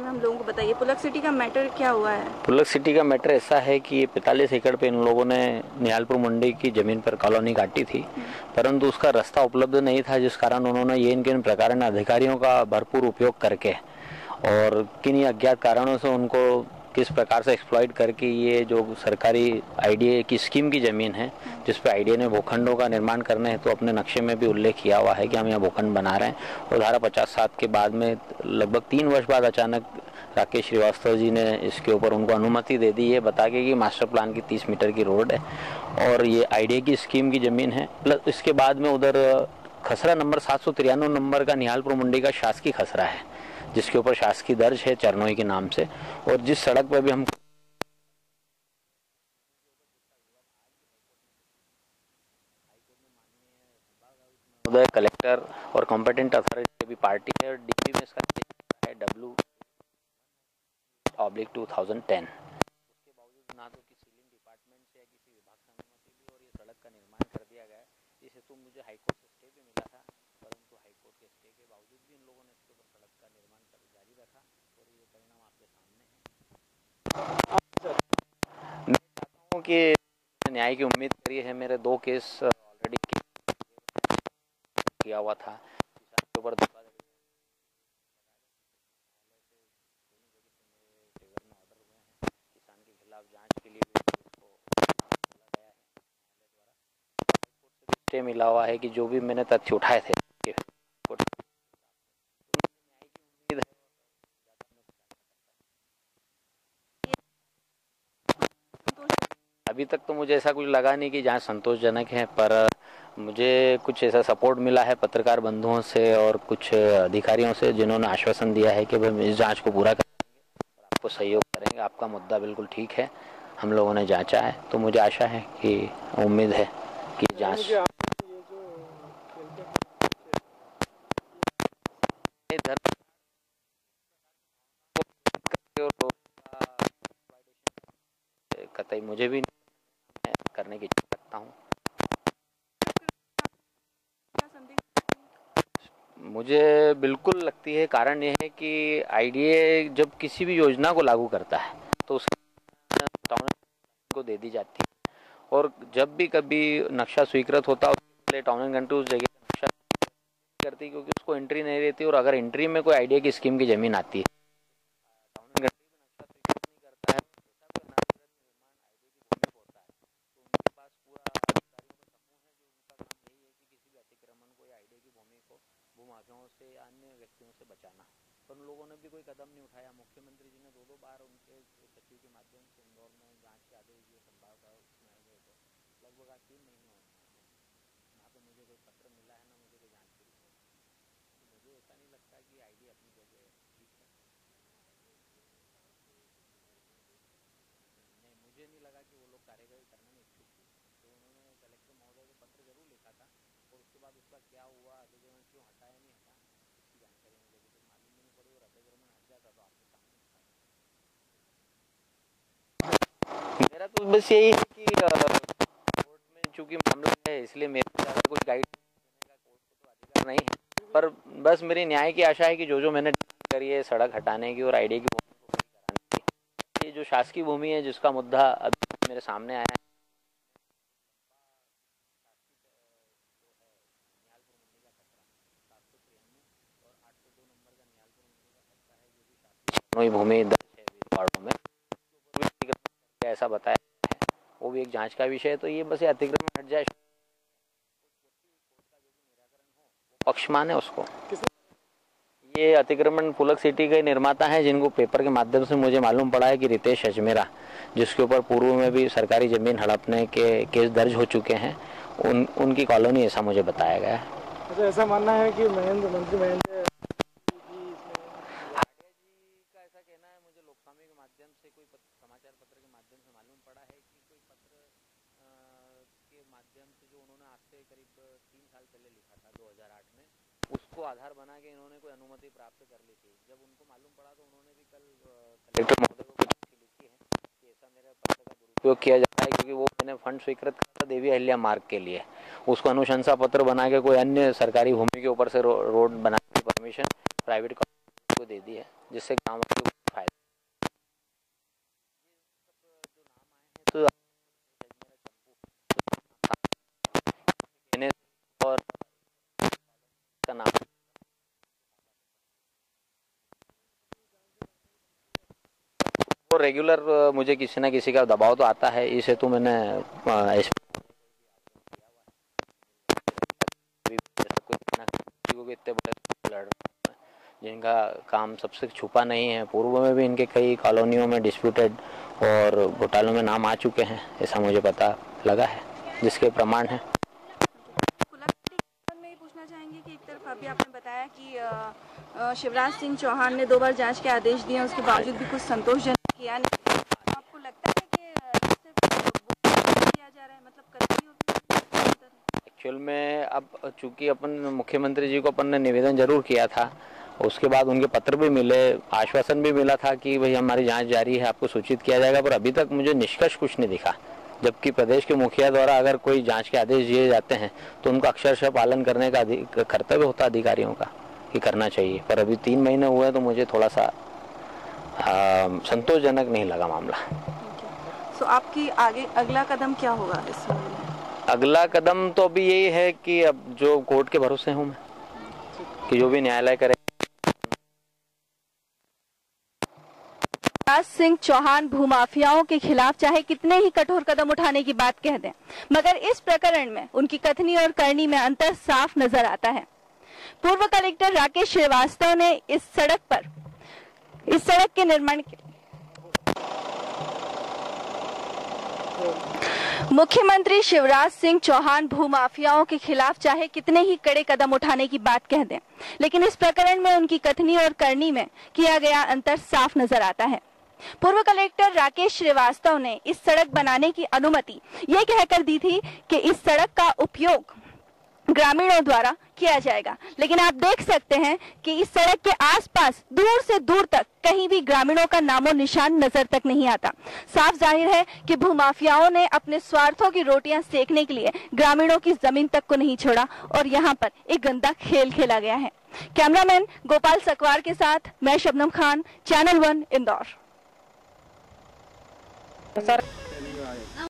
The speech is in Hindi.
हम लोगों को बताइए, पुलक सिटी का मैटर क्या हुआ है? पुलक सिटी का मैटर ऐसा है कि 45 एकड़ पे इन लोगों ने निहालपुर मंडी की जमीन पर कॉलोनी काटी थी, परंतु उसका रास्ता उपलब्ध नहीं था, जिस कारण उन्होंने ये किन प्रकार अधिकारियों का भरपूर उपयोग करके और किन्हीं अज्ञात कारणों से उनको किस प्रकार से एक्सप्लॉइट करके ये जो सरकारी आईडीए की स्कीम की जमीन है, जिस पे आईडीए ने भूखंडों का निर्माण करने है, तो अपने नक्शे में भी उल्लेख किया हुआ है कि हम यहाँ भूखंड बना रहे हैं। और धारा 50(7) के बाद में लगभग 3 वर्ष बाद अचानक राकेश श्रीवास्तव जी ने इसके ऊपर उनको अनुमति दे दी, ये बता के कि मास्टर प्लान की 30 मीटर की रोड है और ये आईडीए की स्कीम की जमीन है। प्लस इसके बाद में उधर खसरा नंबर 793 नंबर का निहालपुर मंडी का शासकीय खसरा है, जिसके ऊपर शासकीय दर्ज है चरनोई के नाम से। और जिस सड़क पर भी हम उधर कलेक्टर और कॉम्पिटेंट अथॉरिटी भी पार्टी है और डीपी में इसका है W/2010। उसके बावजूद ना तो किसी सीलिंग डिपार्टमेंट से या किसी विभाग से अनुमति ली और ये सड़क का निर्माण कर दिया गया। इस हेतु मुझे हाईकोर्ट से स्टे भी मिला था, परंतु हाईकोर्ट के स्टे के बावजूद भी इन लोगों ने इसके ऊपर सड़क का निर्माण कर जारी रखा और ये परिणाम आपके सामने है। मैं चाहता हूँ कि न्याय की उम्मीद करी है। मेरे 2 केस ऑलरेडी किया हुआ था किसान के ऊपर धोखाधड़ी किसान के खिलाफ जांच के लिए भी उसको बोला गया है न्यायालय द्वारा। हाईकोर्ट से भी स्टे मिला हुआ है कि जो भी मैंने तथ्य उठाए थे अभी तक तो मुझे ऐसा कुछ लगा नहीं कि जांच संतोषजनक है, पर मुझे कुछ ऐसा सपोर्ट मिला है पत्रकार बंधुओं से और कुछ अधिकारियों से, जिन्होंने आश्वासन दिया है कि हम इस जांच को पूरा करेंगे और आपको सहयोग करेंगे। आपका मुद्दा बिल्कुल ठीक है, हम लोगों ने जांचा है, तो मुझे आशा है कि उम्मीद है कि जांच कतई मुझे भी करने की इच्छा रखता हूँ। मुझे बिल्कुल लगती है, कारण यह है कि आईडीए जब किसी भी योजना को लागू करता है तो उसकी टाउन को दे दी जाती है, और जब भी कभी नक्शा स्वीकृत होता है उसके पहले टाउन एंड कंट्री उस जगह का नक्शा करती है, क्योंकि उसको एंट्री नहीं रहती। और अगर एंट्री में कोई आईडीए की स्कीम की जमीन आती है, टाउन एंड कंट्री में नक्शा स्वीकृत नहीं करता है, ऐसा कोई अनाधिकृत निर्माण आईडीए की भूमि पर होता है, तो उनके पास पूरा अधिकारियों का समूह है, जो उनका काम यही है कि किसी भी अतिक्रमण को या आईडीए की भूमि को भूमाफियाओं से या अन्य व्यक्तियों से बचाना। पर उन लोगों ने भी कोई कदम नहीं उठाया। मुख्यमंत्री जी ने 2-2 बार उनके सचिव के माध्यम से इंदौर में जांच के आदेश दिए, संभाग उसमें आए गए थे, लगभग आज 3 महीने हो गए हैं, ना तो मुझे कोई पत्र मिला है, ना मुझे कोई जांच की रिपोर्ट। तो मुझे ऐसा नहीं लगता कि आईडी अपनी जगह ठीक है। नहीं, मुझे नहीं लगा कि वो लोग कार्यवाही करने में इच्छुक थे। तो उन्होंने कलेक्टर महोदय को पत्र जरूर लिखा था, और उसके बाद उसका क्या हुआ, अधिग्रहण क्यों हटा या नहीं हटा, इसकी जानकारी मुझे अभी तक मालूम भी नहीं पड़ी। और अधिग्रहण हट जाता तो आपके सामने था। मेरा तो बस यही है कि कोर्ट में चूंकि मामला है, इसलिए मेरे को ज़्यादा कुछ गाइड देने का कोर्ट को तो अधिकार नहीं है, पर बस मेरी न्याय की आशा है कि जो मैंने करी है सड़क हटाने की और आईडी की भूमि को फ्री कराने की, ये जो शासकीय भूमि है जिसका मुद्दा अभी मेरे सामने आया है, भूमि दर्ज है वार्डों में, ऐसा बताया है, वो भी एक जांच का विषय है। तो ये बस अतिक्रमण हट जाए, पक्षमान है उसको। ये अतिक्रमण पुलक सिटी के निर्माता हैं, जिनको पेपर के माध्यम से मुझे मालूम पड़ा है कि रितेश अजमेरा, जिसके ऊपर पूर्व में भी सरकारी जमीन हड़पने के केस दर्ज हो चुके हैं, उनकी कॉलोनी, ऐसा मुझे बताया गया है। अच्छा, ऐसा मानना है कि मंत्री महेंद्र का ऐसा कहना है, मुझे लोकस्वामी के माध्यम से कोई समाचार पत्र के माध्यम से मालूम पड़ा है कि कोई पत्र के माध्यम से जो उन्होंने आज से करीब 3 साल पहले लिखा था 2008 में, उसको आधार बना के इन्होंने कोई अनुमति प्राप्त कर ली थी। जब उनको मालूम पड़ा तो उन्होंने भी कल कलेक्टर महोदय को चिट्ठी लिखी है कि ऐसा मेरे पत्र का दुरुपयोग किया जा रहा है, क्योंकि वो मैंने फंड स्वीकृत करा था देवी अहिल्या मार्ग के लिए, उसको अनुशंसा पत्र बना के कोई अन्य सरकारी भूमि के ऊपर से रोड बनाने की परमिशन प्राइवेट को दे दी है, जिससे गाँव वालों को फायदा। तो और का नाम वो रेगुलर मुझे किसी ना किसी का दबाव तो आता है, इस हेतु मैंने इतने बड़े जिनका काम सबसे छुपा नहीं है, पूर्व में भी इनके कई कॉलोनियों में डिस्प्यूटेड और घोटालों में नाम आ चुके हैं, ऐसा मुझे पता लगा है, जिसके प्रमाण है। में पूछना चाहेंगे कि एक तरफ अभी आपने बताया कि शिवराज सिंह चौहान ने 2 बार जांच के आदेश दिए, उसके बावजूद भी कुछ संतोषजनक किया नहीं। तो आपको लगता है कि किया जा रहा है, मतलब एक्चुअल में अब चूंकि अपन मुख्यमंत्री जी को अपन ने निवेदन जरूर किया था, उसके बाद उनके पत्र भी मिले, आश्वासन भी मिला था कि भाई हमारी जांच जारी है, आपको सूचित किया जाएगा, पर अभी तक मुझे निष्कर्ष कुछ नहीं दिखा। जबकि प्रदेश के मुखिया द्वारा अगर कोई जांच के आदेश दिए जाते हैं तो उनका अक्षरशः पालन करने का कर्तव्य होता है अधिकारियों का, कि करना चाहिए, पर अभी 3 महीने हुए तो मुझे थोड़ा सा संतोषजनक नहीं लगा मामला। तो आपकी आगे अगला कदम क्या होगा इस मामले में? अगला कदम तो अभी यही है कि अब जो कोर्ट के भरोसे हूँ मैं, कि जो भी न्यायालय करे। शिवराज सिंह चौहान भूमाफियाओं के खिलाफ चाहे कितने ही कठोर कदम उठाने की बात कह दें, मगर इस प्रकरण में उनकी कथनी और करनी में अंतर साफ नजर आता है। पूर्व कलेक्टर राकेश श्रीवास्तव ने इस सड़क के निर्माण के मुख्यमंत्री शिवराज सिंह चौहान भूमाफियाओं के खिलाफ चाहे कितने ही कड़े कदम उठाने की बात कह दें, लेकिन इस प्रकरण में उनकी कथनी और करनी में किया गया अंतर साफ नजर आता है। पूर्व कलेक्टर राकेश श्रीवास्तव ने इस सड़क बनाने की अनुमति ये कहकर दी थी कि इस सड़क का उपयोग ग्रामीणों द्वारा किया जाएगा, लेकिन आप देख सकते हैं कि इस सड़क के आसपास दूर से दूर तक कहीं भी ग्रामीणों का नामो निशान नजर तक नहीं आता। साफ जाहिर है कि भूमाफियाओं ने अपने स्वार्थों की रोटियां सेकने के लिए ग्रामीणों की जमीन तक को नहीं छोड़ा और यहाँ पर एक गंदा खेल खेला गया है। कैमरामैन गोपाल सकवार के साथ मैं शबनम खान, चैनल 1 इंदौर।